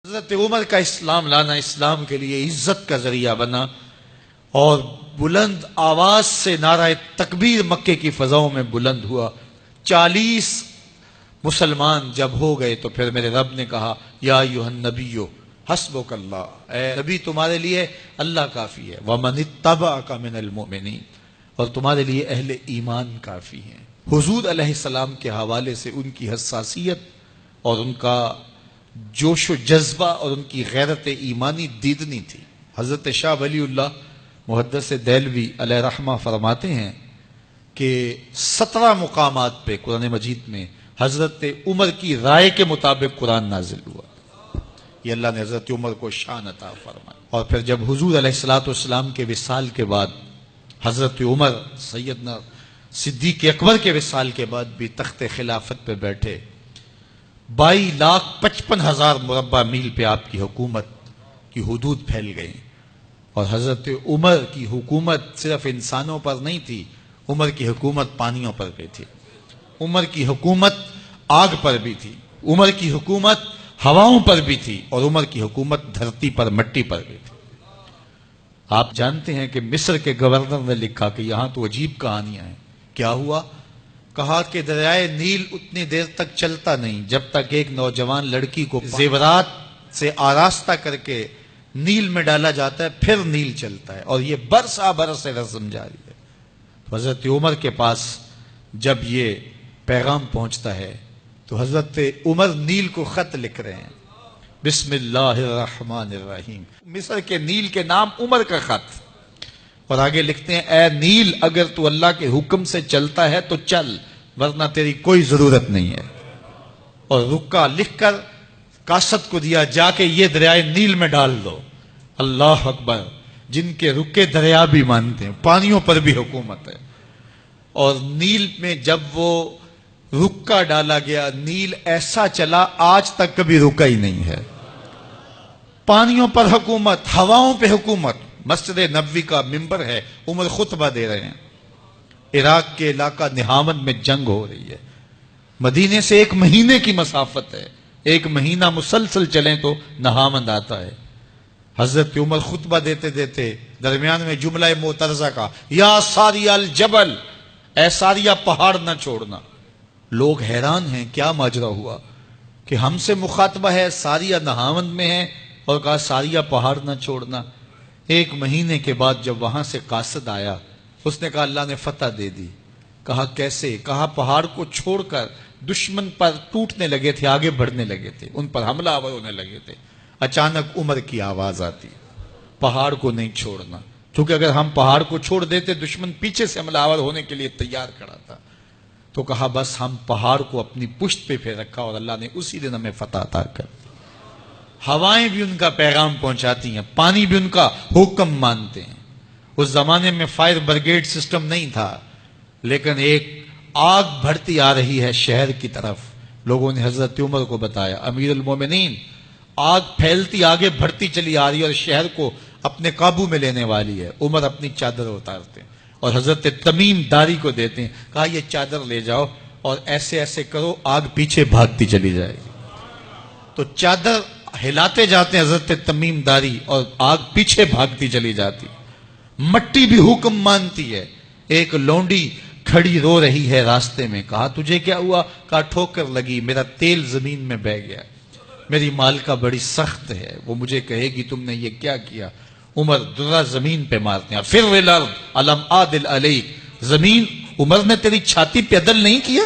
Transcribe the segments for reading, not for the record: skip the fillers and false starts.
حضرت عمر کا اسلام لانا اسلام کے لیے عزت کا ذریعہ بنا اور بلند آواز سے نعرہ تکبیر مکے کی فضاؤں میں بلند ہوا۔ 40 مسلمان جب ہو گئے تو پھر میرے رب نے کہا یا ایھا النبی حسبک اللہ، اے نبی تمہارے لیے اللہ کافی ہے، ومن اتبعک من المؤمنین، اور تمہارے لیے اہل ایمان کافی ہیں۔ حضور علیہ السلام کے حوالے سے ان کی حساسیت اور ان کا جوش و جذبہ اور ان کی غیرت ایمانی دیدنی تھی۔ حضرت شاہ ولی اللہ محدث دہلوی علیہ رحمہ فرماتے ہیں کہ 17 مقامات پہ قرآن مجید میں حضرت عمر کی رائے کے مطابق قرآن نازل ہوا۔ یہ اللہ نے حضرت عمر کو شان عطا فرمائی۔ اور پھر جب حضور علیہ السلام کے وصال کے بعد حضرت عمر سیدنا صدیق اکبر کے وصال کے بعد بھی تخت خلافت پہ بیٹھے، 22,55,000 مربع میل پہ آپ کی حکومت کی حدود پھیل گئی، اور حضرت عمر کی حکومت صرف انسانوں پر نہیں تھی، عمر کی حکومت پانیوں پر بھی تھی، عمر کی حکومت آگ پر بھی تھی، عمر کی حکومت ہواؤں پر بھی تھی، اور عمر کی حکومت دھرتی پر مٹی پر بھی تھی۔ آپ جانتے ہیں کہ مصر کے گورنر نے لکھا کہ یہاں تو عجیب کہانیاں ہیں۔ کیا ہوا؟ کہا کہ دریائے نیل اتنی دیر تک چلتا نہیں جب تک ایک نوجوان لڑکی کو زیورات سے آراستہ کر کے نیل میں ڈالا جاتا ہے، پھر نیل چلتا ہے، اور یہ برسا برس رسم جاری ہے۔ تو حضرت عمر کے پاس جب یہ پیغام پہنچتا ہے تو حضرت عمر نیل کو خط لکھ رہے ہیں، بسم اللہ الرحمن الرحیم، مصر کے نیل کے نام عمر کا خط، اور آگے لکھتے ہیں اے نیل اگر تو اللہ کے حکم سے چلتا ہے تو چل، ورنہ تیری کوئی ضرورت نہیں ہے۔ اور رکا لکھ کر کاسد کو دیا، جا کے یہ دریائے نیل میں ڈال دو۔ اللہ اکبر، جن کے رکے دریا بھی مانتے ہیں، پانیوں پر بھی حکومت ہے۔ اور نیل میں جب وہ رکا ڈالا گیا، نیل ایسا چلا آج تک کبھی رکا ہی نہیں ہے۔ پانیوں پر حکومت، ہواؤں پہ حکومت۔ مسجد نبوی کا ممبر ہے، عمر خطبہ دے رہے ہیں، عراق کے علاقہ نہاون میں جنگ ہو رہی ہے، مدینے سے 1 مہینے کی مسافت ہے، 1 مہینہ مسلسل چلیں تو نہاون آتا ہے۔ حضرت عمر خطبہ دیتے دیتے درمیان میں جملہ معترضہ کا، یا ساریہ الجبل، اے ساریہ پہاڑ نہ چھوڑنا۔ لوگ حیران ہیں کیا ماجرا ہوا کہ ہم سے مخاطبہ ہے، ساریہ نہاون میں ہے، اور کہا ساریہ پہاڑ نہ چھوڑنا۔ 1 مہینے کے بعد جب وہاں سے قاصد آیا، اس نے کہا اللہ نے فتح دے دی۔ کہا کیسے؟ کہا پہاڑ کو چھوڑ کر دشمن پر ٹوٹنے لگے تھے، آگے بڑھنے لگے تھے، ان پر حملہ آور ہونے لگے تھے۔ اچانک عمر کی آواز آتی، پہاڑ کو نہیں چھوڑنا، کیونکہ اگر ہم پہاڑ کو چھوڑ دیتے دشمن پیچھے سے حملہ آور ہونے کے لیے تیار کھڑا تھا۔ تو کہا بس ہم پہاڑ کو اپنی پشت پہ پھیر رکھا، اور اللہ نے اسی دن ہمیں فتح عطا کر دی۔ ہوائیں بھی ان کا پیغام پہنچاتی ہیں، پانی بھی ان کا حکم مانتے ہیں۔ اس زمانے میں فائر بریگیڈ سسٹم نہیں تھا، لیکن ایک آگ بڑھتی آ رہی ہے شہر کی طرف، لوگوں نے حضرت عمر کو بتایا، امیر المومنین آگ پھیلتی آگے بڑھتی چلی آ رہی ہے اور شہر کو اپنے قابو میں لینے والی ہے۔ عمر اپنی چادر اتارتے ہیں اور حضرت تمیم داری کو دیتے ہیں، کہا یہ چادر لے جاؤ اور ایسے ایسے کرو، آگ پیچھے بھاگتی چلی جائے گی۔ تو چادر ہلاتے جاتے ہیں حضرت تمیم داری، اور آگ پیچھے بھاگتی چلی جاتی۔ مٹی بھی حکم مانتی ہے۔ ایک لونڈی کھڑی رو رہی ہے راستے میں، کہا تجھے کیا ہوا؟ کہا ٹھوکر لگی، میرا تیل زمین میں بہہ گیا، میری مالکہ بڑی سخت ہے، وہ مجھے کہے گی تم نے یہ کیا کیا۔ عمر درہ زمین پہ مارتے ہیں، فر الارض الم عادل علیک، زمین عمر نے تیری چھاتی پہ عدل نہیں کیا؟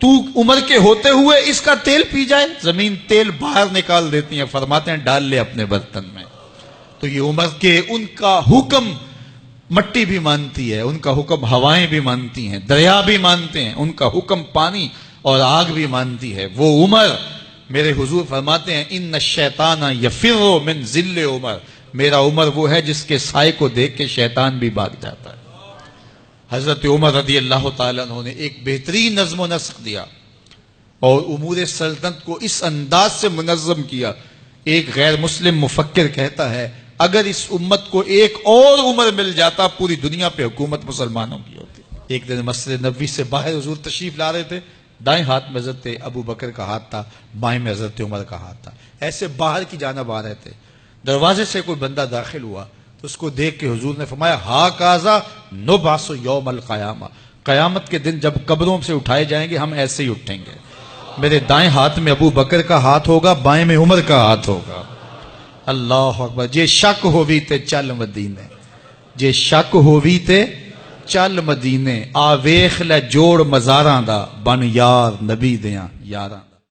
تو عمر کے ہوتے ہوئے اس کا تیل پی جائے؟ زمین تیل باہر نکال دیتی ہیں، فرماتے ہیں ڈال لے اپنے برتن میں۔ تو یہ عمر کے ان کا حکم مٹی بھی مانتی ہے، ان کا حکم ہوائیں بھی مانتی ہیں، دریا بھی مانتے ہیں، ان کا حکم پانی اور آگ بھی مانتی ہے۔ وہ عمر، میرے حضور فرماتے ہیں ان الشیطان یفر من ذل عمر، میرا عمر وہ ہے جس کے سائے کو دیکھ کے شیطان بھی بھاگ جاتا ہے۔ حضرت عمر رضی اللہ تعالیٰ عنہ نے ایک بہترین نظم و نسق دیا اور امور سلطنت کو اس انداز سے منظم کیا۔ ایک غیر مسلم مفکر کہتا ہے اگر اس امت کو ایک اور عمر مل جاتا پوری دنیا پہ حکومت مسلمانوں کی ہوتی۔ ایک دن مسجد نبوی سے باہر حضور تشریف لا رہے تھے، دائیں ہاتھ میں حضرت ابو بکر کا ہاتھ تھا، بائیں میں حضرت عمر کا ہاتھ تھا، ایسے باہر کی جانب آ رہے تھے۔ دروازے سے کوئی بندہ داخل ہوا تو اس کو دیکھ کے حضور نے فرمایا ہا کازا نبعث یوم القیامہ، قیامت کے دن جب قبروں سے اٹھائے جائیں گے ہم ایسے ہی اٹھیں گے، میرے دائیں ہاتھ میں ابو بکر کا ہاتھ ہوگا، بائیں میں عمر کا ہاتھ ہوگا۔ اللہ اکبر۔ جے شک ہووی تے چل مدینے، جے شک ہووی تے چل مدینے، آ ویکھ لے جوڑ مزاراں دا، بن یار نبی دیاں یاراں۔